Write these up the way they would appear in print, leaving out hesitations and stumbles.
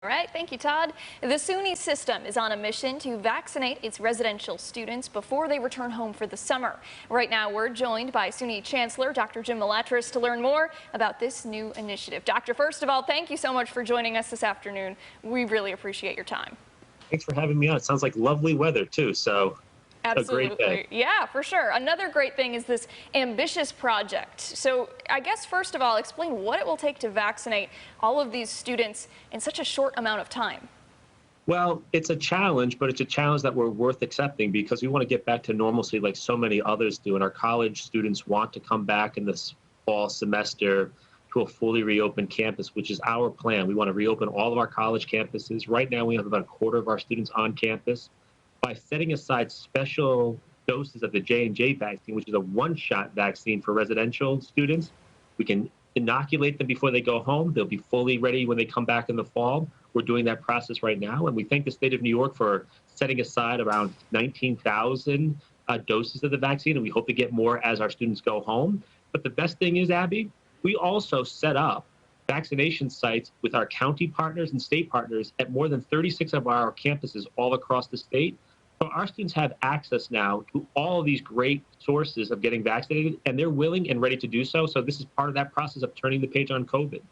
All right, thank you, Todd. The SUNY system is on a mission to vaccinate its residential students before they return home for the summer. Right now, we're joined by SUNY Chancellor Dr. Jim Malatras to learn more about this new initiative. Doctor, first of all, thank you so much for joining us this afternoon. We really appreciate your time. Thanks for having me on. It sounds like lovely weather too, so a great day. Absolutely. Yeah, for sure. Another great thing is this ambitious project. So I guess first of all, explain what it will take to vaccinate all of these students in such a short amount of time. Well, it's a challenge, but it's a challenge that we're worth accepting because we want to get back to normalcy like so many others do. And our college students want to come back in this fall semester to a fully reopened campus, which is our plan. We want to reopen all of our college campuses. Right now, we have about a quarter of our students on campus. By setting aside special doses of the J&J vaccine, which is a one-shot vaccine for residential students, we can inoculate them before they go home. They'll be fully ready when they come back in the fall. We're doing that process right now, and we thank the state of New York for setting aside around 19,000 doses of the vaccine, and we hope to get more as our students go home. But the best thing is, Abby, we also set up vaccination sites with our county partners and state partners at more than 36 of our campuses all across the state. So our students have access now to all of these great sources of getting vaccinated, and they're willing and ready to do so. So this is part of that process of turning the page on COVID.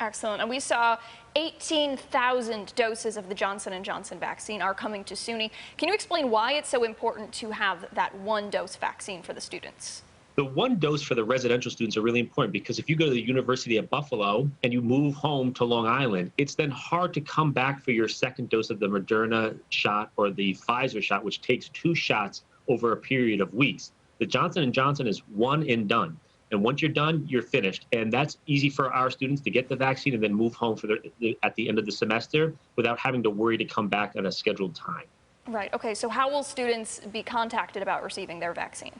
Excellent. And we saw 18,000 doses of the Johnson & Johnson vaccine are coming to SUNY. Can you explain why it's so important to have that one-dose vaccine for the students? The one dose for the residential students are really important because if you go to the University of Buffalo and you move home to Long Island, it's then hard to come back for your second dose of the Moderna shot or the Pfizer shot, which takes 2 shots over a period of weeks. The Johnson & Johnson is one and done. And once you're done, you're finished. And that's easy for our students to get the vaccine and then move home for at the end of the semester without having to worry to come back at a scheduled time. Right. Okay. So how will students be contacted about receiving their vaccine?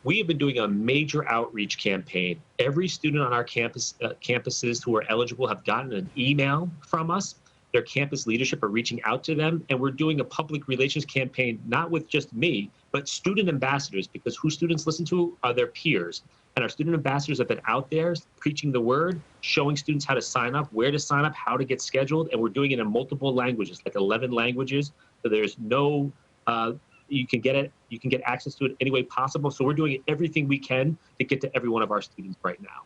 We have been doing a major outreach campaign. Every student on our campuses who are eligible have gotten an email from us. Their campus leadership are reaching out to them, and we're doing a public relations campaign, not with just me, but student ambassadors, because who students listen to are their peers. And our student ambassadors have been out there preaching the word, showing students how to sign up, where to sign up, how to get scheduled, and we're doing it in multiple languages, like 11 languages. So there's no you can get access to it any way possible. So we're doing everything we can to get to every one of our students right now.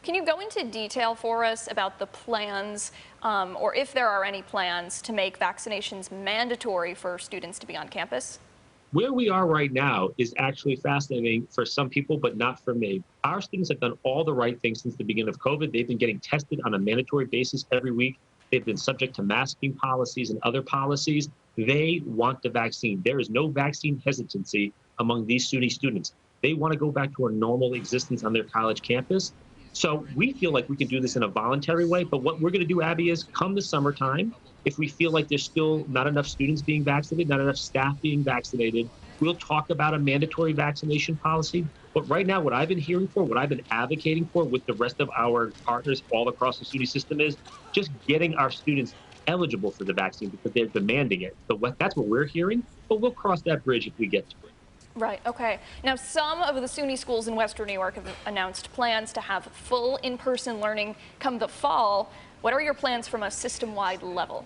Can you go into detail for us about the plans, or if there are any plans, to make vaccinations mandatory for students to be on campus? Where we are right now is actually fascinating for some people, but not for me. Our students have done all the right things since the beginning of COVID. They've been getting tested on a mandatory basis every week. They've been subject to masking policies and other policies. They want the vaccine. There is no vaccine hesitancy among these SUNY students. They want to go back to a normal existence on their college campus. So we feel like we can do this in a voluntary way. But what we're going to do, Abby, is come the summertime, if we feel like there's still not enough students being vaccinated, not enough staff being vaccinated, we'll talk about a mandatory vaccination policy. But right now, what I've been hearing for, what I've been advocating for with the rest of our partners all across the SUNY system is just getting our students eligible for the vaccine because they're demanding it. So that's what we're hearing, but we'll cross that bridge if we get to it. Right, okay. Now, some of the SUNY schools in Western New York have announced plans to have full in-person learning come the fall. What are your plans from a system-wide level?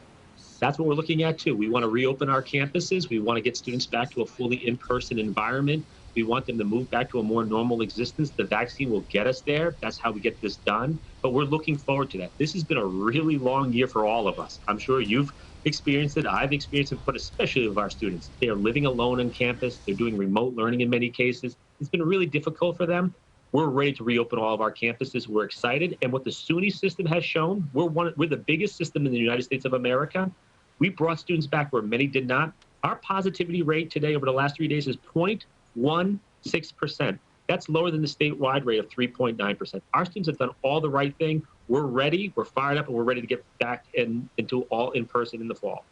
That's what we're looking at, too. We want to reopen our campuses. We want to get students back to a fully in-person environment. We want them to move back to a more normal existence. The vaccine will get us there. That's how we get this done. But we're looking forward to that. This has been a really long year for all of us. I'm sure you've experienced it. I've experienced it, but especially with our students. They are living alone on campus. They're doing remote learning in many cases. It's been really difficult for them. We're ready to reopen all of our campuses. We're excited. And what the SUNY system has shown, we're the biggest system in the United States of America. We brought students back where many did not. Our positivity rate today over the last 3 days is 0.16%. That's lower than the statewide rate of 3.9%. Our students have done all the right thing. We're ready, we're fired up, and we're ready to get back into all in person in the fall.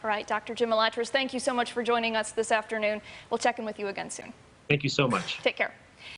All right, Dr. Jim Malatras, thank you so much for joining us this afternoon. We'll check in with you again soon. Thank you so much. Take care.